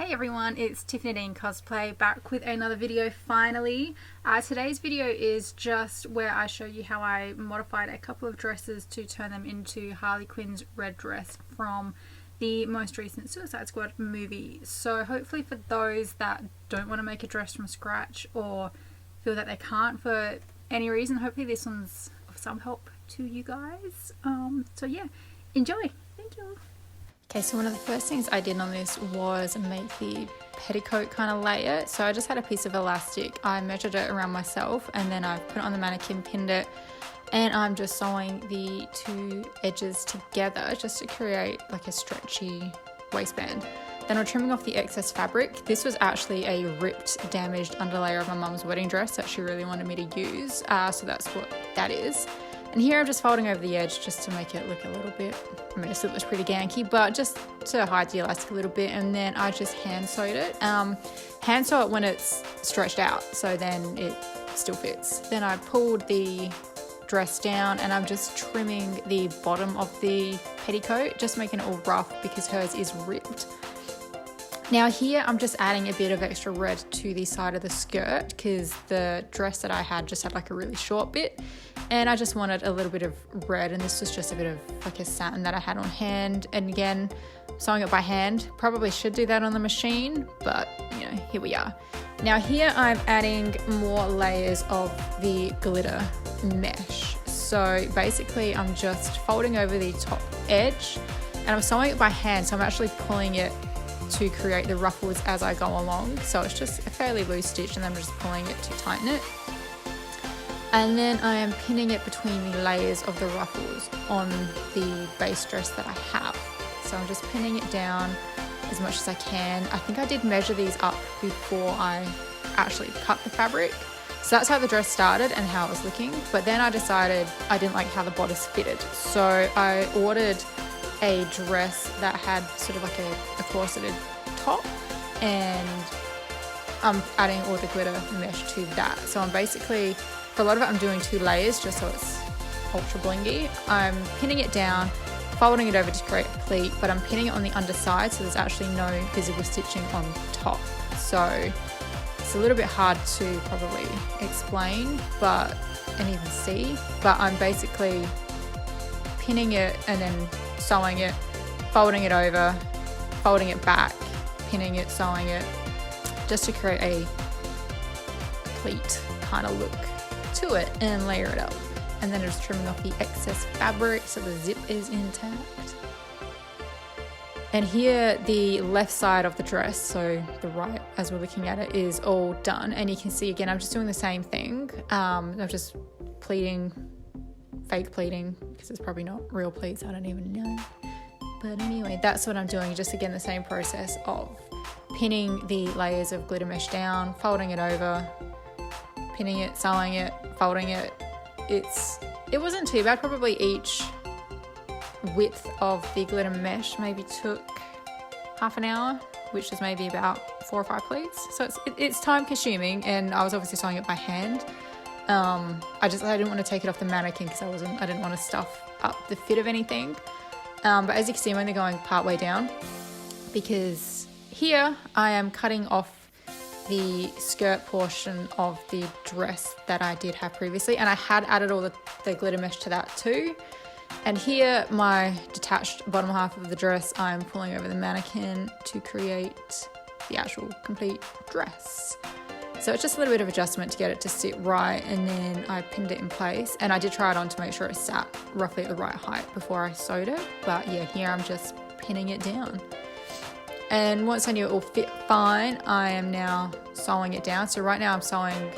Hey everyone, it's Tiffany Dean Cosplay back with another video finally. Today's video is just where I show you how I modified a couple of dresses to turn them into Harley Quinn's Red Dress from the most recent Suicide Squad movie. So hopefully for those that don't want to make a dress from scratch or feel that they can't for any reason, hopefully this one's of some help to you guys. So yeah, enjoy. Thank you. Okay, so one of the first things I did on this was make the petticoat kind of layer. So I just had a piece of elastic, I measured it around myself, and then I put it on the mannequin, pinned it, and I'm just sewing the two edges together just to create like a stretchy waistband. Then I'm trimming off the excess fabric. This was actually a ripped, damaged underlayer of my mum's wedding dress that she really wanted me to use, so that's what that is. And here I'm just folding over the edge just to make it look a little bit, I mean it still looks pretty ganky, but just to hide the elastic a little bit. And then I just hand sewed it. Hand sew it when it's stretched out, so then it still fits. Then I pulled the dress down and I'm just trimming the bottom of the petticoat, just making it all rough because hers is ripped. Now here I'm just adding a bit of extra red to the side of the skirt because the dress that I had just had like a really short bit, and I just wanted a little bit of red, and this was just a bit of like a satin that I had on hand. And again, sewing it by hand, probably should do that on the machine, but you know, here we are. Now here I'm adding more layers of the glitter mesh. So basically I'm just folding over the top edge and I'm sewing it by hand, so I'm actually pulling it to create the ruffles as I go along. So it's just a fairly loose stitch and I'm just pulling it to tighten it. And then I am pinning it between the layers of the ruffles on the base dress that I have. So I'm just pinning it down as much as I can. I think I did measure these up before I actually cut the fabric. So that's how the dress started and how it was looking. But then I decided I didn't like how the bodice fitted. So I ordered a dress that had sort of like a corseted top, and I'm adding all the glitter mesh to that. So I'm basically, for a lot of it I'm doing two layers just so it's ultra blingy. I'm pinning it down, folding it over to create a pleat, but I'm pinning it on the underside so there's actually no visible stitching on top. So it's a little bit hard to probably explain and even see, but I'm basically pinning it and then sewing it, folding it over, folding it back, pinning it, sewing it, just to create a pleat kind of look to it and layer it up. And then just trimming off the excess fabric so the zip is intact. And here the left side of the dress, so the right as we're looking at it, is all done. And you can see again, I'm just doing the same thing. I'm just pleating, fake pleating, because it's probably not real pleats, I don't even know. But anyway, that's what I'm doing. Just again, the same process of pinning the layers of glitter mesh down, folding it over, pinning it, sewing it, folding it. It wasn't too bad. Probably each width of the glitter mesh maybe took half an hour, which is maybe about 4 or 5 pleats. So it's time consuming, and I was obviously sewing it by hand. I didn't want to take it off the mannequin because I didn't want to stuff up the fit of anything. But as you can see, I'm only going part way down because here I am cutting off the skirt portion of the dress that I did have previously, and I had added all the glitter mesh to that too. And here, my detached bottom half of the dress, I'm pulling over the mannequin to create the actual complete dress. So it's just a little bit of adjustment to get it to sit right, and then I pinned it in place, and I did try it on to make sure it sat roughly at the right height before I sewed it. But yeah, here I'm just pinning it down. And once I knew it all fit fine, I am now sewing it down. So right now I'm sewing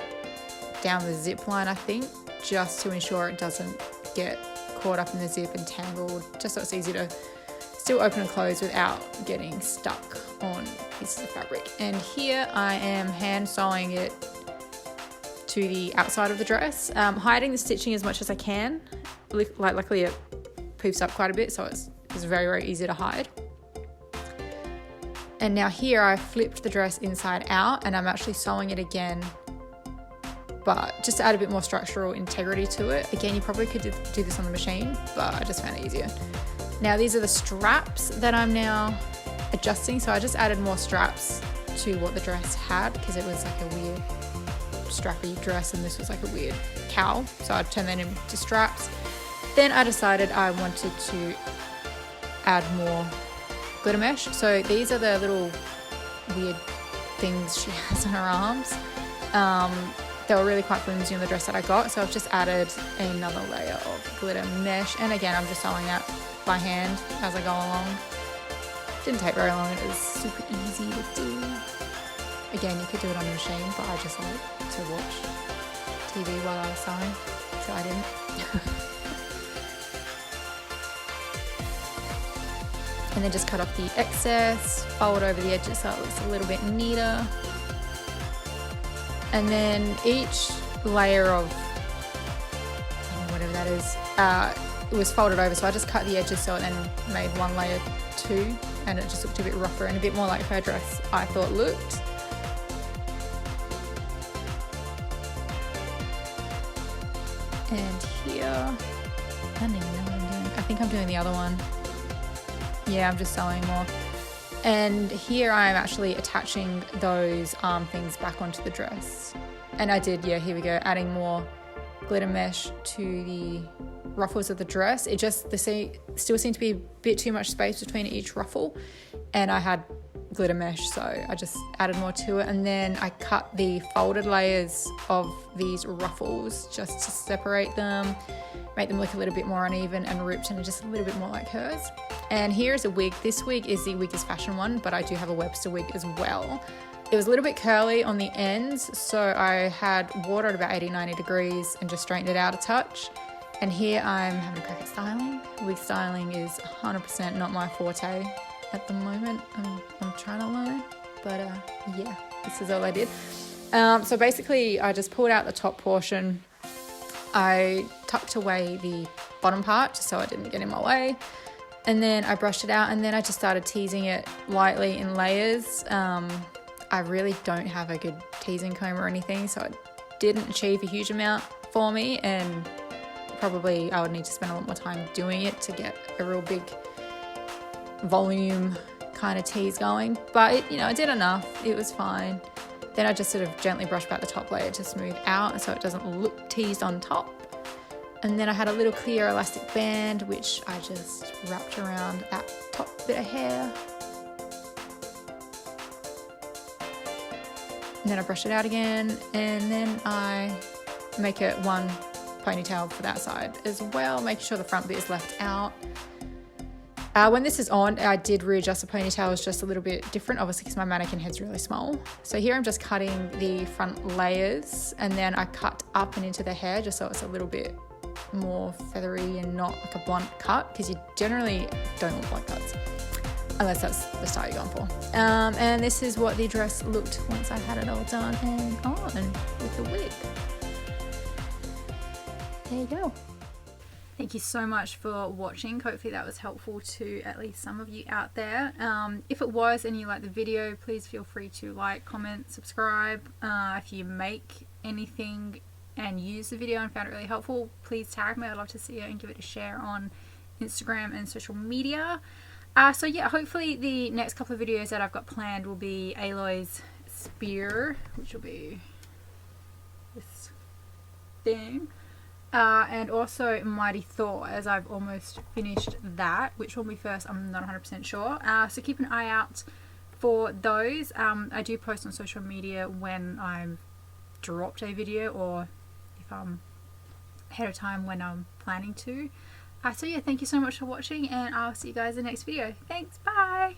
down the zip line, I think, just to ensure it doesn't get caught up in the zip and tangled, just so it's easy to still open and close without getting stuck on pieces of fabric. And here I am hand sewing it to the outside of the dress, hiding the stitching as much as I can. Luckily it poofs up quite a bit, so it's very, very easy to hide. And now here I flipped the dress inside out and I'm actually sewing it again, but just to add a bit more structural integrity to it. Again, you probably could do this on the machine, but I just found it easier. Now these are the straps that I'm now adjusting, so I just added more straps to what the dress had because it was like a weird strappy dress and this was like a weird cowl, so I turned that into straps. Then I decided I wanted to add more glitter mesh. So these are the little weird things she has on her arms. They were really quite flimsy on the dress that I got, so I've just added another layer of glitter mesh, and again I'm just sewing that by hand as I go along. Didn't take very long, it was super easy to do. Again, you could do it on the machine, but I just like to watch TV while I was sewing, so I didn't. And then just cut off the excess, fold over the edges so it looks a little bit neater. And then each layer of, whatever that is, it was folded over, so I just cut the edges so it then made one layer two, and it just looked a bit rougher and a bit more like her dress I thought looked. And here, I don't even know what I'm doing. I think I'm doing the other one. Yeah, I'm just sewing more. And here I'm actually attaching those arm things back onto the dress. And I did, yeah, here we go, adding more glitter mesh to the ruffles of the dress. It just, still seemed to be a bit too much space between each ruffle. And I had glitter mesh, so I just added more to it. And then I cut the folded layers of these ruffles just to separate them, make them look a little bit more uneven and ripped and just a little bit more like hers. And here is a wig. This wig is the Wig is Fashion one, but I do have a Webster wig as well. It was a little bit curly on the ends, so I had water at about 80-90 degrees and just straightened it out a touch. And here I'm having a crack at styling. Wig styling is 100% not my forte at the moment. I'm trying to learn, but yeah, this is all I did. So basically I just pulled out the top portion. I tucked away the bottom part just so it didn't get in my way. And then I brushed it out, and then I just started teasing it lightly in layers. I really don't have a good teasing comb or anything, so it didn't achieve a huge amount for me, and probably I would need to spend a lot more time doing it to get a real big volume kind of tease going. But it, it did enough. It was fine. Then I just sort of gently brushed back the top layer to smooth out so it doesn't look teased on top. And then I had a little clear elastic band which I just wrapped around that top bit of hair. And then I brush it out again, and then I make it one ponytail for that side as well, making sure the front bit is left out. When this is on, I did readjust the ponytails just a little bit different, obviously because my mannequin head's really small. So here I'm just cutting the front layers, and then I cut up and into the hair just so it's a little bit more feathery and not like a blunt cut, because you generally don't want blunt cuts unless that's the style you're going for. And this is what the dress looked once I had it all done and on with the wig. There you go. Thank you so much for watching. Hopefully that was helpful to at least some of you out there. If it was and you liked the video, please feel free to like, comment, subscribe. If you make anything and use the video and found it really helpful, please tag me. I'd love to see it and give it a share on Instagram and social media. So yeah, hopefully the next couple of videos that I've got planned will be Aloy's spear, which will be this thing, and also Mighty Thor, as I've almost finished that. Which one will be first, I'm not 100% sure. So keep an eye out for those. I do post on social media when I've dropped a video, or if I'm ahead of time when I'm planning to. So yeah, thank you so much for watching, and I'll see you guys in the next video. Thanks, bye!